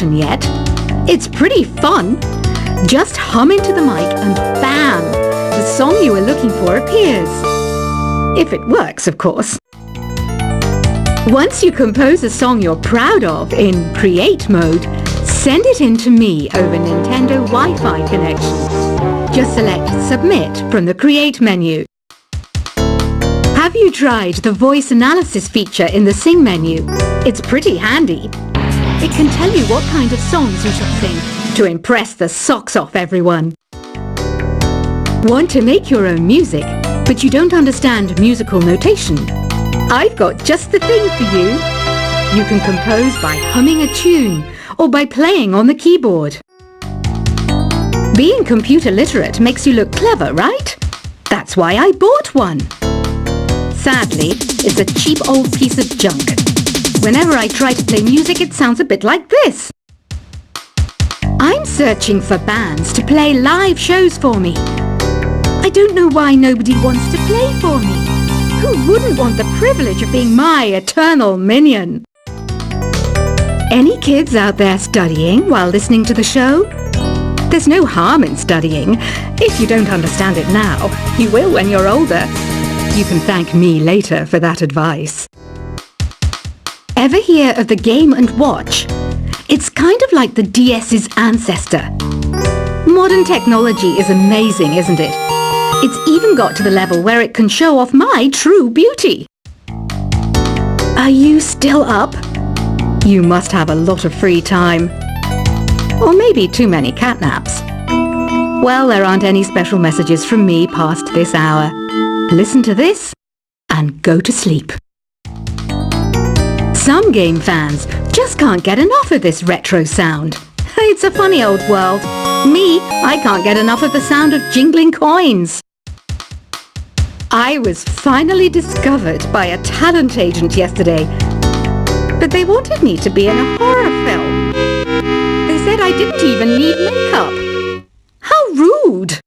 connection yet. It's pretty fun. Just hum into the mic and bam! The song you were looking for appears. If it works, of course. Once you compose a song you're proud of in Create mode, send it in to me over Nintendo Wi-Fi connection. Just select Submit from the Create menu. Have you tried the voice analysis feature in the Sing menu? It's pretty handy. It can tell you what kind of songs you should sing to impress the socks off everyone. Want to make your own music, but you don't understand musical notation? I've got just the thing for you. You can compose by humming a tune or by playing on the keyboard. Being computer literate makes you look clever, right? That's why I bought one. Sadly, it's a cheap old piece of junk. Whenever I try to play music, it sounds a bit like this. I'm searching for bands to play live shows for me. I don't know why nobody wants to play for me. Who wouldn't want the privilege of being my eternal minion? Any kids out there studying while listening to the show? There's no harm in studying. If you don't understand it now, you will when you're older. You can thank me later for that advice. Ever hear of the Game & Watch? It's kind of like the DS's ancestor. Modern technology is amazing, isn't it? It's even got to the level where it can show off my true beauty. Are you still up? You must have a lot of free time. Or maybe too many catnaps. Well, there aren't any special messages from me past this hour. Listen to this and go to sleep. Some game fans just can't get enough of this retro sound. It's a funny old world. Me, I can't get enough of the sound of jingling coins. I was finally discovered by a talent agent yesterday, but they wanted me to be in a horror film. They said I didn't even need makeup. How rude!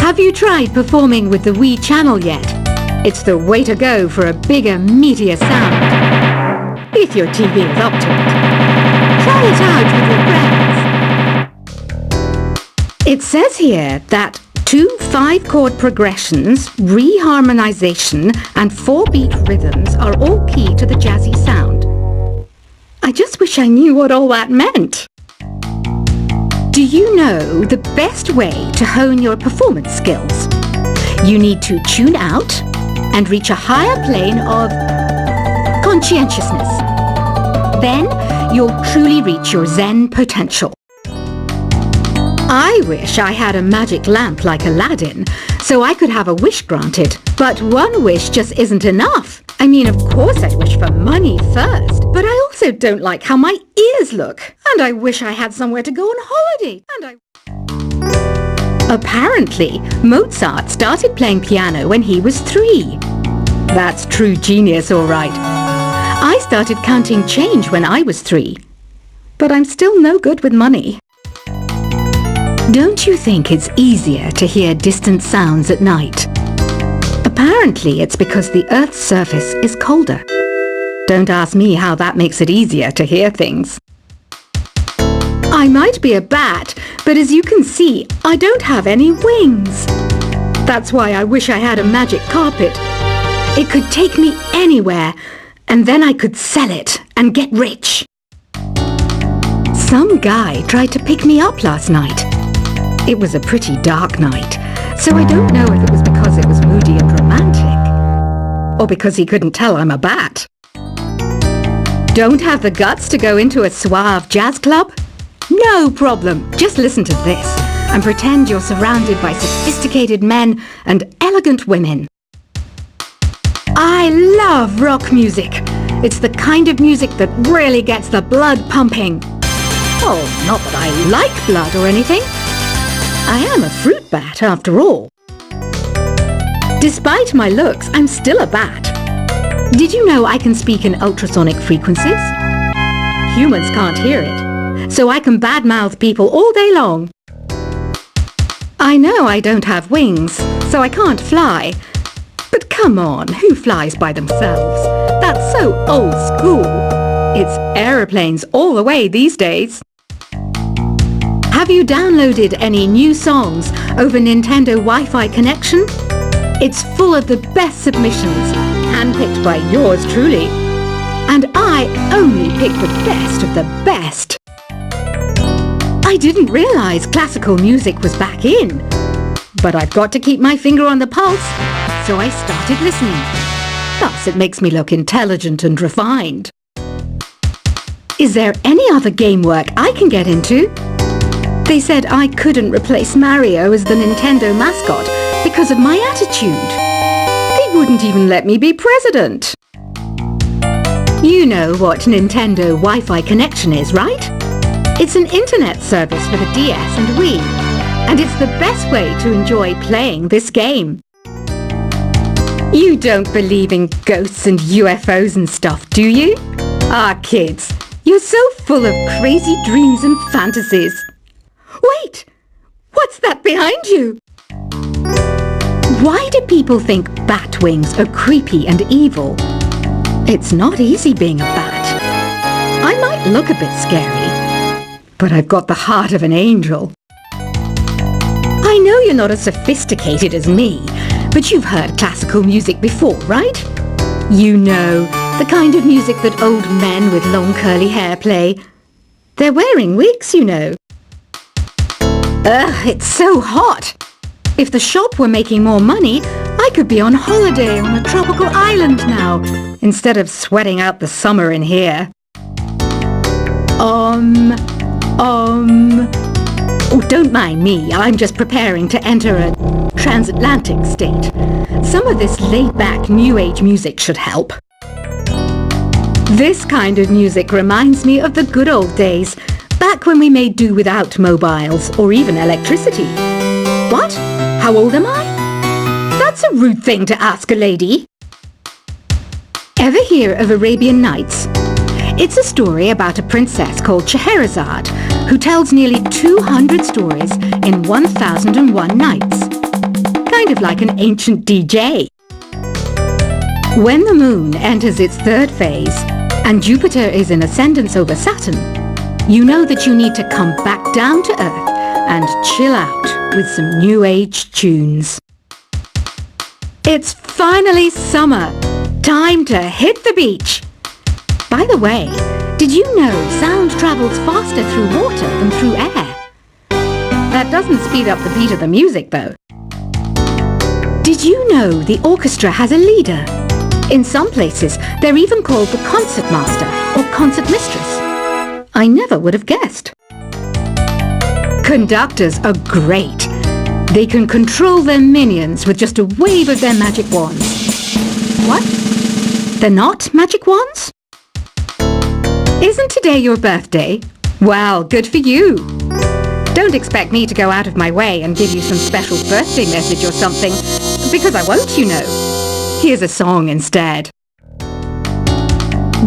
Have you tried performing with the Wii channel yet? It's the way to go for a bigger, meatier sound. If your TV is up to it. Try it out with your friends. It says here that 2 5-chord progressions, reharmonization, and 4-beat rhythms are all key to the jazzy sound. I just wish I knew what all that meant. Do you know the best way to hone your performance skills? You need to tune out and reach a higher plane of conscientiousness. Then you'll truly reach your Zen potential. I wish I had a magic lamp like Aladdin, so I could have a wish granted. But one wish just isn't enough. I mean, of course I'd wish for money first, but I also don't like how my ears look. And I wish I had somewhere to go on holiday. Apparently, Mozart started playing piano when he was 3. That's true genius, all right. I started counting change when I was 3. But I'm still no good with money. Don't you think it's easier to hear distant sounds at night? Apparently, it's because the Earth's surface is colder. Don't ask me how that makes it easier to hear things. I might be a bat, but as you can see, I don't have any wings. That's why I wish I had a magic carpet. It could take me anywhere, and then I could sell it and get rich. Some guy tried to pick me up last night. It was a pretty dark night, so I don't know if it was because it was moody and romantic, or because he couldn't tell I'm a bat. Don't have the guts to go into a suave jazz club? No problem, just listen to this and pretend you're surrounded by sophisticated men and elegant women. I love rock music. It's the kind of music that really gets the blood pumping. Oh, not that I like blood or anything. I am a fruit bat, after all. Despite my looks, I'm still a bat. Did you know I can speak in ultrasonic frequencies? Humans can't hear it, so I can badmouth people all day long. I know I don't have wings, so I can't fly. But come on, who flies by themselves? That's so old school. It's aeroplanes all the way these days. Have you downloaded any new songs over Nintendo Wi-Fi connection? It's full of the best submissions, handpicked by yours truly. And I only pick the best of the best. I didn't realize classical music was back in. But I've got to keep my finger on the pulse, so I started listening. Thus, it makes me look intelligent and refined. Is there any other game work I can get into? They said I couldn't replace Mario as the Nintendo mascot because of my attitude. They wouldn't even let me be president. You know what Nintendo Wi-Fi connection is, right? It's an internet service for the DS and Wii, and it's the best way to enjoy playing this game. You don't believe in ghosts and UFOs and stuff, do you? Ah, kids, you're so full of crazy dreams and fantasies. Wait! What's that behind you? Why do people think bat wings are creepy and evil? It's not easy being a bat. I might look a bit scary, but I've got the heart of an angel. I know you're not as sophisticated as me, but you've heard classical music before, right? You know, the kind of music that old men with long curly hair play. They're wearing wigs, you know. Ugh, it's so hot. If the shop were making more money, I could be on holiday on a tropical island now, instead of sweating out the summer in here. Oh, don't mind me. I'm just preparing to enter a transatlantic state. Some of this laid-back New Age music should help. This kind of music reminds me of the good old days, back when we made do without mobiles or even electricity. What? How old am I? That's a rude thing to ask a lady. Ever hear of Arabian Nights? It's a story about a princess called Scheherazade who tells nearly 200 stories in 1001 nights. Kind of like an ancient DJ. When the moon enters its third phase and Jupiter is in ascendance over Saturn, you know that you need to come back down to Earth and chill out with some New Age tunes. It's finally summer. Time to hit the beach. By the way, did you know sound travels faster through water than through air? That doesn't speed up the beat of the music, though. Did you know the orchestra has a leader? In some places, they're even called the concert master or concert mistress. I never would have guessed. Conductors are great. They can control their minions with just a wave of their magic wands. What? They're not magic wands? Isn't today your birthday? Well, good for you. Don't expect me to go out of my way and give you some special birthday message or something, because I won't, you know. Here's a song instead.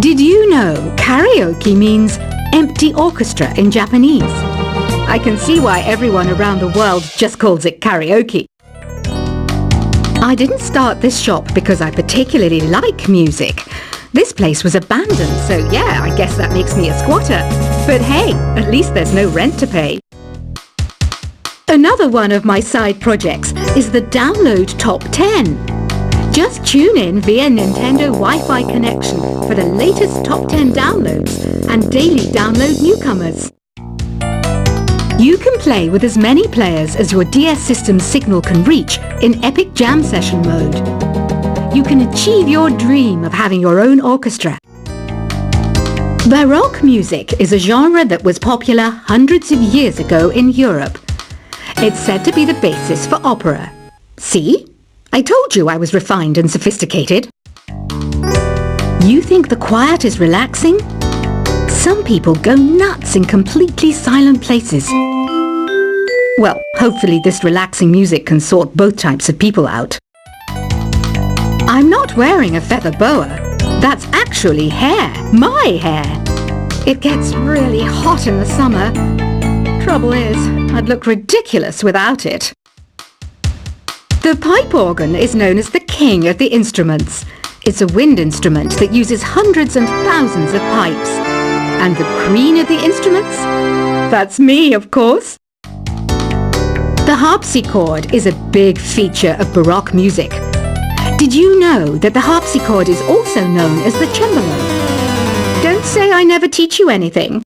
Did you know karaoke means empty orchestra in Japanese? I can see why everyone around the world just calls it karaoke. I didn't start this shop because I particularly like music. This place was abandoned, so yeah, I guess that makes me a squatter. But hey, at least there's no rent to pay. Another one of my side projects is the Download Top 10. Just tune in via Nintendo Wi-Fi connection for the latest Top 10 downloads and daily download newcomers. You can play with as many players as your DS system's signal can reach in Epic Jam Session mode. You can achieve your dream of having your own orchestra. Baroque music is a genre that was popular hundreds of years ago in Europe. It's said to be the basis for opera. See? I told you I was refined and sophisticated. You think the quiet is relaxing? Some people go nuts in completely silent places. Well, hopefully this relaxing music can sort both types of people out. I'm not wearing a feather boa. That's actually hair. My hair. It gets really hot in the summer. Trouble is, I'd look ridiculous without it. The pipe organ is known as the king of the instruments. It's a wind instrument that uses hundreds and thousands of pipes. And the queen of the instruments? That's me, of course. The harpsichord is a big feature of Baroque music. Did you know that the harpsichord is also known as the cembalo? Don't say I never teach you anything.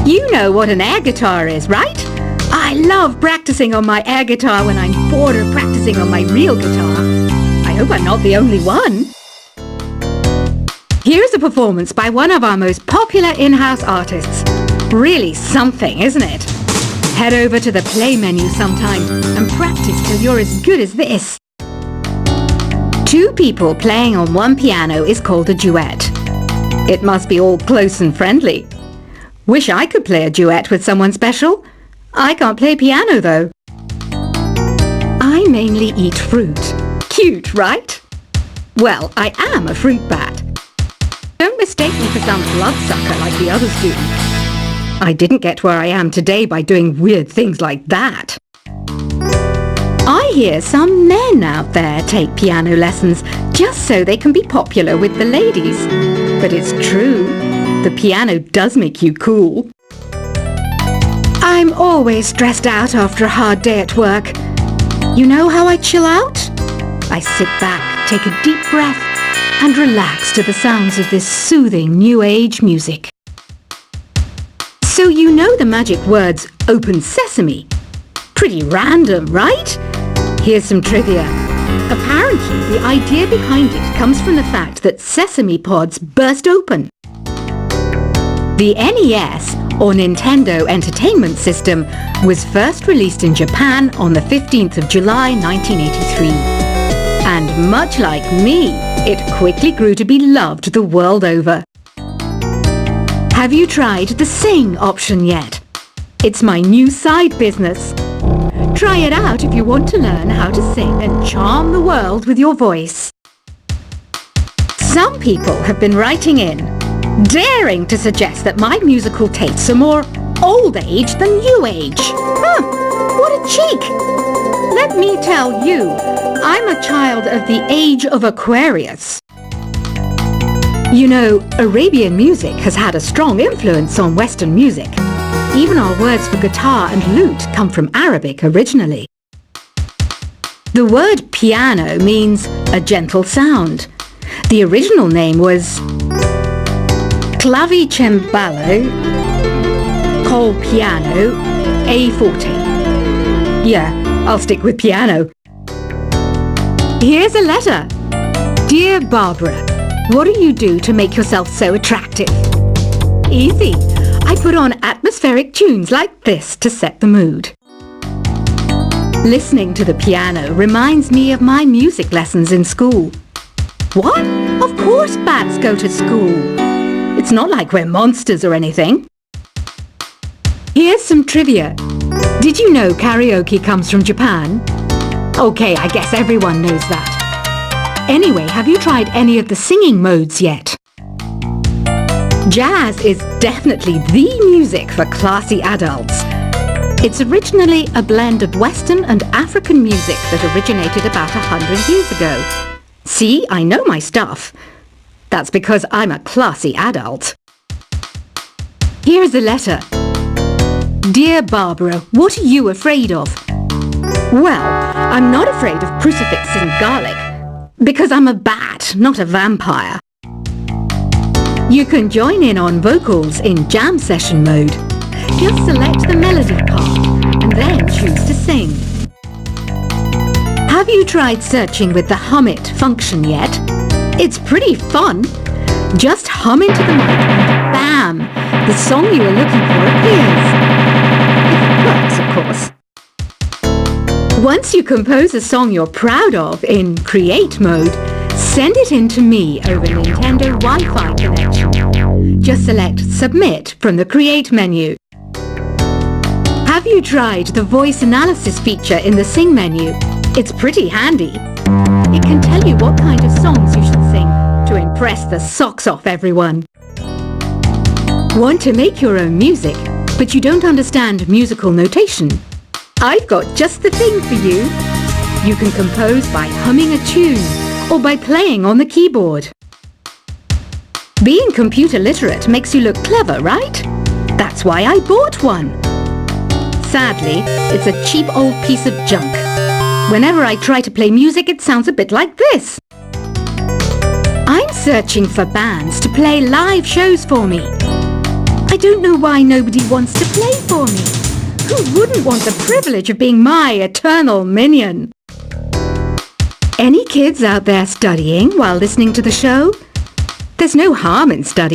You know what an air guitar is, right? I love practicing on my air guitar when I'm bored of practicing on my real guitar. I hope I'm not the only one. Here's a performance by one of our most popular in-house artists. Really something, isn't it? Head over to the play menu sometime and practice till you're as good as this. Two people playing on one piano is called a duet. It must be all close and friendly. Wish I could play a duet with someone special. I can't play piano though. I mainly eat fruit. Cute, right? Well, I am a fruit bat. Don't mistake me for some bloodsucker like the others do. I didn't get where I am today by doing weird things like that. I hear some men out there take piano lessons just so they can be popular with the ladies. But it's true, the piano does make you cool. I'm always stressed out after a hard day at work. You know how I chill out? I sit back, take a deep breath, and relax to the sounds of this soothing new age music. So you know the magic words "open sesame"? Pretty random, right? Here's some trivia. Apparently, the idea behind it comes from the fact that sesame pods burst open. The NES, or Nintendo Entertainment System, was first released in Japan on the 15th of July 1983. And much like me, it quickly grew to be loved the world over. Have you tried the Sing option yet? It's my new side business. Try it out if you want to learn how to sing and charm the world with your voice. Some people have been writing in, daring to suggest that my musical tastes are more old age than new age. Huh, what a cheek! Let me tell you, I'm a child of the age of Aquarius. You know, Arabian music has had a strong influence on Western music. Even our words for guitar and lute come from Arabic originally. The word piano means a gentle sound. The original name was clavicembalo col piano a forte. Yeah, I'll stick with piano. Here's a letter. Dear Barbara, what do you do to make yourself so attractive? Easy. I put on atmospheric tunes like this to set the mood. Listening to the piano reminds me of my music lessons in school. What? Of course bats go to school. It's not like we're monsters or anything. Here's some trivia. Did you know karaoke comes from Japan? Okay, I guess everyone knows that. Anyway, have you tried any of the singing modes yet? Jazz is definitely the music for classy adults. It's originally a blend of Western and African music that originated about 100 years ago. See, I know my stuff. That's because I'm a classy adult. Here's a letter. Dear Barbara, what are you afraid of? Well, I'm not afraid of crucifix and garlic, because I'm a bat, not a vampire. You can join in on vocals in jam session mode. Just select the melody part and then choose to sing. Have you tried searching with the Hum It function yet? It's pretty fun. Just hum into the mic and bam! The song you are looking for appears. If it works, of course. Once you compose a song you're proud of in Create mode, send it in to me over Nintendo Wi-Fi connection. Just select Submit from the Create menu. Have you tried the voice analysis feature in the Sing menu? It's pretty handy. It can tell you what kind of songs you should sing to impress the socks off everyone. Want to make your own music, but you don't understand musical notation? I've got just the thing for you. You can compose by humming a tune or by playing on the keyboard. Being computer literate makes you look clever, right? That's why I bought one. Sadly, it's a cheap old piece of junk. Whenever I try to play music, it sounds a bit like this. I'm searching for bands to play live shows for me. I don't know why nobody wants to play for me. Who wouldn't want the privilege of being my eternal minion? Any kids out there studying while listening to the show? There's no harm in studying.